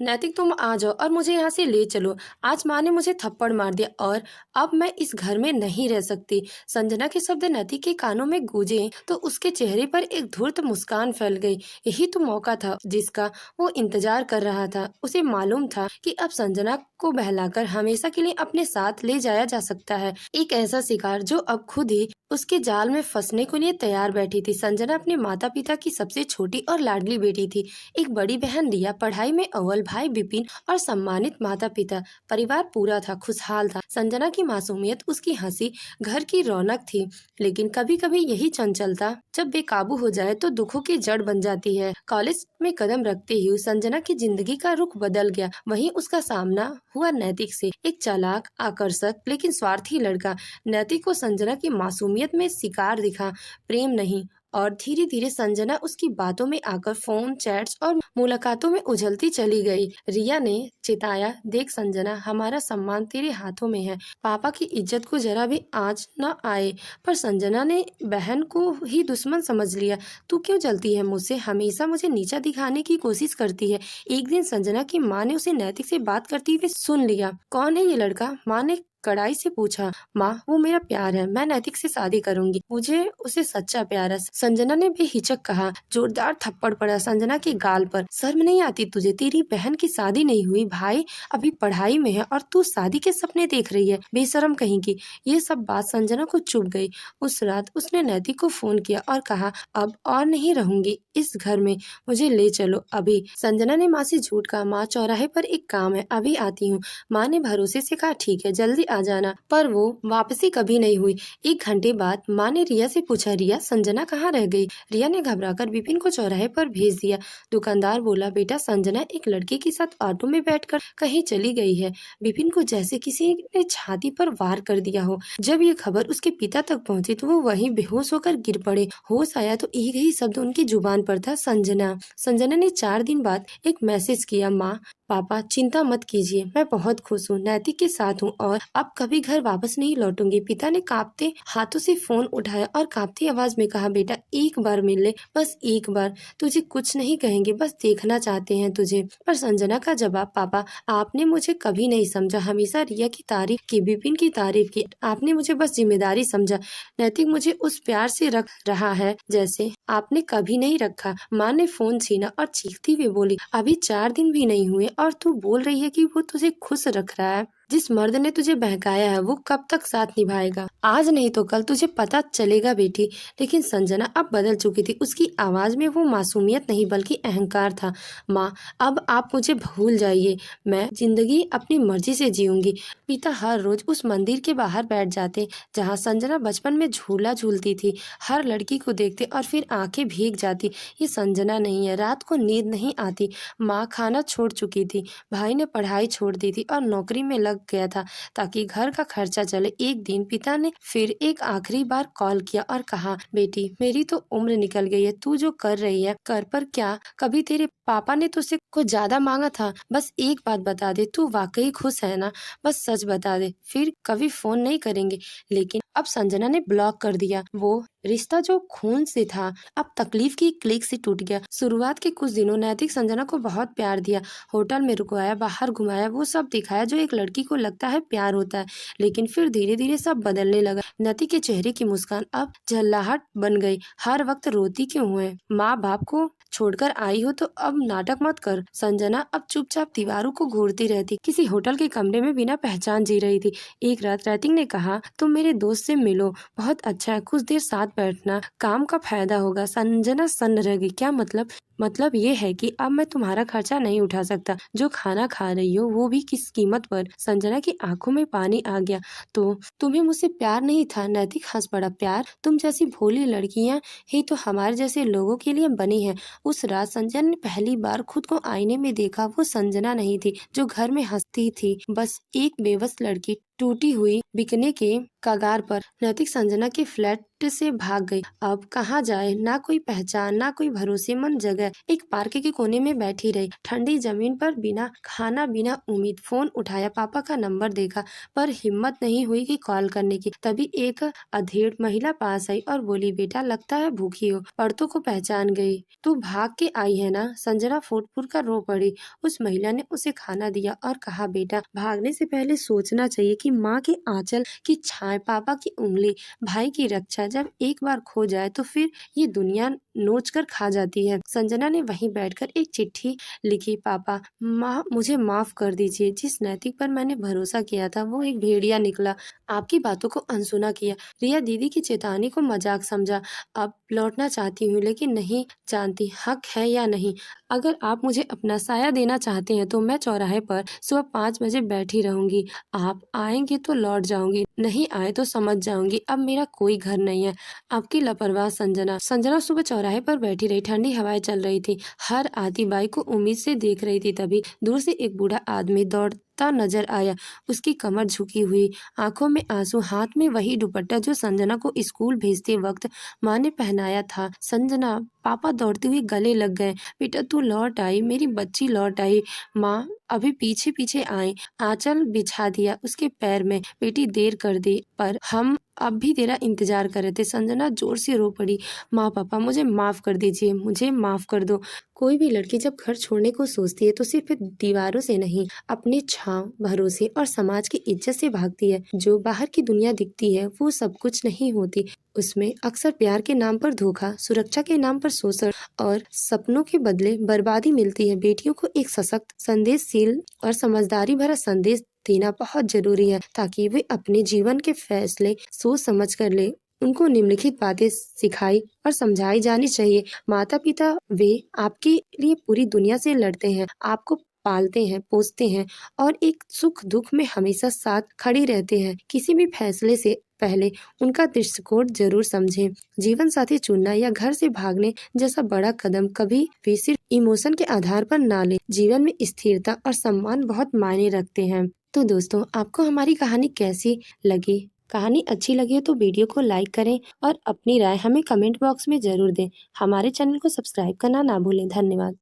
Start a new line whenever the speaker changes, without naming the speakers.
नैतिक तुम आ जाओ और मुझे यहाँ से ले चलो। आज माँ ने मुझे थप्पड़ मार दिया और अब मैं इस घर में नहीं रह सकती। संजना के शब्द नैतिक के कानों में गूंजे तो उसके चेहरे पर एक धूर्त मुस्कान फैल गई। यही तो मौका था जिसका वो इंतजार कर रहा था। उसे मालूम था कि अब संजना को बहलाकर हमेशा के लिए अपने साथ ले जाया जा सकता है। एक ऐसा शिकार जो अब खुद ही उसके जाल में फंसने के लिए तैयार बैठी थी। संजना अपने माता पिता की सबसे छोटी और लाडली बेटी थी। एक बड़ी बहन रिया पढ़ाई में अव्वल, भाई विपिन और सम्मानित माता पिता। परिवार पूरा था, खुशहाल था। संजना की मासूमियत, उसकी हंसी घर की रौनक थी। लेकिन कभी कभी यही चंचलता जब बेकाबू हो जाए तो दुखों की जड़ बन जाती है। कॉलेज में कदम रखते ही संजना की जिंदगी का रुख बदल गया। वहीं उसका सामना हुआ नैतिक से, एक चालाक, आकर्षक लेकिन स्वार्थी लड़का। नैतिक को संजना की मासूमियत में शिकार दिखा, प्रेम नहीं। और धीरे धीरे संजना उसकी बातों में आकर फोन, चैट्स और मुलाकातों में उछलती चली गई। रिया ने चिताया, देख संजना, हमारा सम्मान तेरे हाथों में है। पापा की इज्जत को जरा भी आंच न आए। पर संजना ने बहन को ही दुश्मन समझ लिया। तू क्यों जलती है मुझसे? हमेशा मुझे नीचा दिखाने की कोशिश करती है। एक दिन संजना की माँ ने उसे नैतिक से बात करते हुए सुन लिया। कौन है ये लड़का? माँ ने कड़ाई से पूछा। माँ, वो मेरा प्यार है, मैं नैतिक से शादी करूंगी, मुझे उसे सच्चा प्यार है, संजना ने बेहिचक कहा। जोरदार थप्पड़ पड़ा संजना के गाल पर। शर्म नहीं आती तुझे? तेरी बहन की शादी नहीं हुई, भाई अभी पढ़ाई में है और तू शादी के सपने देख रही है, बेशरम कहीं की। ये सब बात संजना को चुभ गई। उस रात उसने नैतिक को फोन किया और कहा, अब और नहीं रहूंगी इस घर में, मुझे ले चलो अभी। संजना ने माँ से झूठ कहा, माँ चौराहे पर एक काम है, अभी आती हूँ। माँ ने भरोसे से कहा, ठीक है, जल्दी आ जाना। पर वो वापसी कभी नहीं हुई। 1 घंटे बाद माँ ने रिया से पूछा, रिया, संजना कहाँ रह गई? रिया ने घबराकर विपिन को चौराहे पर भेज दिया। दुकानदार बोला, बेटा संजना एक लड़के के साथ ऑटो में बैठकर कहीं चली गई है। विपिन को जैसे किसी ने छाती पर वार कर दिया हो। जब ये खबर उसके पिता तक पहुंची तो वो वहीं बेहोश होकर गिर पड़े। होश आया तो एक ही शब्द उनकी जुबान पर था, संजना। संजना ने 4 दिन बाद एक मैसेज किया, माँ, पापा चिंता मत कीजिए, मैं बहुत खुश हूँ, नैतिक के साथ हूँ और अब कभी घर वापस नहीं लौटूंगी। पिता ने कांपते हाथों से फोन उठाया और कांपती आवाज में कहा, बेटा एक बार मिल ले, बस एक बार, तुझे कुछ नहीं कहेंगे, बस देखना चाहते हैं तुझे। पर संजना का जवाब, पापा आपने मुझे कभी नहीं समझा, हमेशा रिया की तारीफ की, विपिन की तारीफ की, आपने मुझे बस जिम्मेदारी समझा। नैतिक मुझे उस प्यार से रख रहा है जैसे आपने कभी नहीं रखा। माँ ने फोन छीना और चीखती हुई बोली, अभी 4 दिन भी नहीं हुए और तू बोल रही है कि वो तुझे खुश रख रहा है? जिस मर्द ने तुझे बहकाया है वो कब तक साथ निभाएगा? आज नहीं तो कल तुझे पता चलेगा बेटी। लेकिन संजना अब बदल चुकी थी। उसकी आवाज में वो मासूमियत नहीं बल्कि अहंकार था। माँ, अब आप मुझे भूल जाइए, मैं जिंदगी अपनी मर्जी से जीऊंगी। पिता हर रोज उस मंदिर के बाहर बैठ जाते जहाँ संजना बचपन में झूला झूलती थी। हर लड़की को देखते और फिर आंखें भीग जाती। ये संजना नहीं है। रात को नींद नहीं आती। माँ खाना छोड़ चुकी थी, भाई ने पढ़ाई छोड़ दी थी और नौकरी में लग गया था ताकि घर का खर्चा चले। एक दिन पिता ने फिर एक आखिरी बार कॉल किया और कहा, बेटी मेरी तो उम्र निकल गई है, तू जो कर रही है कर, पर क्या कभी तेरे पापा ने तुझसे कुछ ज्यादा मांगा था? बस एक बात बता दे, तू वाकई खुश है ना? बस सच बता दे, फिर कभी फोन नहीं करेंगे। लेकिन अब संजना ने ब्लॉक कर दिया। वो रिश्ता जो खून से था अब तकलीफ की क्लिक से टूट गया। शुरुआत के कुछ दिनों नैतिक संजना को बहुत प्यार दिया, होटल में रुकवाया, बाहर घुमाया, वो सब दिखाया जो एक लड़की को लगता है प्यार होता है। लेकिन फिर धीरे धीरे सब बदलने लगा। नैतिक के चेहरे की मुस्कान अब झल्लाहट बन गई। हर वक्त रोती क्यों है? माँ बाप को छोड़कर आई हो तो अब नाटक मत कर। संजना अब चुपचाप दीवारों को घूरती रहती, किसी होटल के कमरे में बिना पहचान जी रही थी। एक रात नैतिक ने कहा, तुम मेरे दोस्त से मिलो, बहुत अच्छा है, कुछ देर साथ बैठना, काम का फायदा होगा। संजना सन्न रह गई। क्या मतलब? मतलब ये है कि अब मैं तुम्हारा खर्चा नहीं उठा सकता, जो खाना खा रही हो वो भी किस कीमत पर? संजना की आंखों में पानी आ गया। तो तुम्हें मुझसे प्यार नहीं था? नैतिक हंस पड़ा। प्यार? तुम जैसी भोली लड़कियां ही तो हमारे जैसे लोगों के लिए बनी है। उस रात संजना ने पहली बार खुद को आईने में देखा। वो संजना नहीं थी जो घर में हंसती थी, बस एक बेबस लड़की, टूटी हुई बिकने के कगार पर। नैतिक संजना के फ्लैट से भाग गई। अब कहाँ जाए, ना कोई पहचान, ना कोई भरोसेमंद जगह। एक पार्क के कोने में बैठी रही, ठंडी जमीन पर, बिना खाना, बिना उम्मीद। फोन उठाया, पापा का नंबर देखा, पर हिम्मत नहीं हुई कि कॉल करने की। तभी एक अधेड़ महिला पास आई और बोली, बेटा लगता है भूखी हो, पर्दों को पहचान गई। तू भाग के आई है ना? संजना फूट-फूट कर रो पड़ी। उस महिला ने उसे खाना दिया और कहा, बेटा भागने से पहले सोचना चाहिए कि माँ के आंचल की छाया, पापा की उंगली, भाई की रक्षा जब एक बार खो जाए तो फिर ये दुनिया नोच कर खा जाती है। संजना ने वहीं बैठकर एक चिट्ठी लिखी, पापा माँ मुझे माफ कर दीजिए, जिस नैतिक पर मैंने भरोसा किया था वो एक भेड़िया निकला, आपकी बातों को अनसुना किया, रिया दीदी की चेतावनी को मजाक समझा। अब लौटना चाहती हूँ लेकिन नहीं जानती हक है या नहीं। अगर आप मुझे अपना साया देना चाहते हैं तो मैं चौराहे पर सुबह 5 बजे बैठी रहूंगी। आप आएंगे तो लौट जाऊंगी, नहीं आए तो समझ जाऊंगी अब मेरा कोई घर नहीं है। आपकी लापरवाह संजना। संजना सुबह चौराहे पर बैठी रही, ठंडी हवाएं चल रही थी, हर आती बाई को उम्मीद से देख रही थी। तभी दूर से एक बूढ़ा आदमी दौड़ता नजर आया, उसकी कमर झुकी हुई, आंखों में आंसू, हाथ में वही दुपट्टा जो संजना को स्कूल भेजते वक्त माँ ने पहनाया था। संजना, पापा दौड़ते हुए गले लग गए, बेटा तू लौट आई, मेरी बच्ची लौट आई। माँ अभी पीछे पीछे आई, आंचल बिछा दिया उसके पैर में, बेटी देर कर दी पर हम अब भी तेरा इंतजार कर रहे थे। संजना जोर से रो पड़ी, माँ पापा मुझे माफ कर दीजिए, मुझे माफ कर दो। कोई भी लड़की जब घर छोड़ने को सोचती है तो सिर्फ दीवारों से नहीं, अपने छांव, भरोसे और समाज की इज्जत से भागती है। जो बाहर की दुनिया दिखती है वो सब कुछ नहीं होती, उसमें अक्सर प्यार के नाम पर धोखा, सुरक्षा के नाम पर शोषण और सपनों के बदले बर्बादी मिलती है। बेटियों को एक सशक्त, संदेशशील और समझदारी भरा संदेश देना बहुत जरूरी है, ताकि वे अपने जीवन के फैसले सोच समझ कर ले। उनको निम्नलिखित बातें सिखाई और समझाई जानी चाहिए। माता पिता वे आपके लिए पूरी दुनिया से लड़ते हैं, आपको पालते हैं, पोसते हैं और एक सुख दुख में हमेशा साथ खड़े रहते हैं। किसी भी फैसले से पहले उनका दृष्टिकोण जरूर समझें। जीवन साथी चुनना या घर से भागने जैसा बड़ा कदम कभी भी सिर्फ इमोशन के आधार पर ना ले। जीवन में स्थिरता और सम्मान बहुत मायने रखते हैं। तो दोस्तों, आपको हमारी कहानी कैसी लगी? कहानी अच्छी लगी हो तो वीडियो को लाइक करें और अपनी राय हमें कमेंट बॉक्स में जरूर दें। हमारे चैनल को सब्सक्राइब करना ना भूलें। धन्यवाद।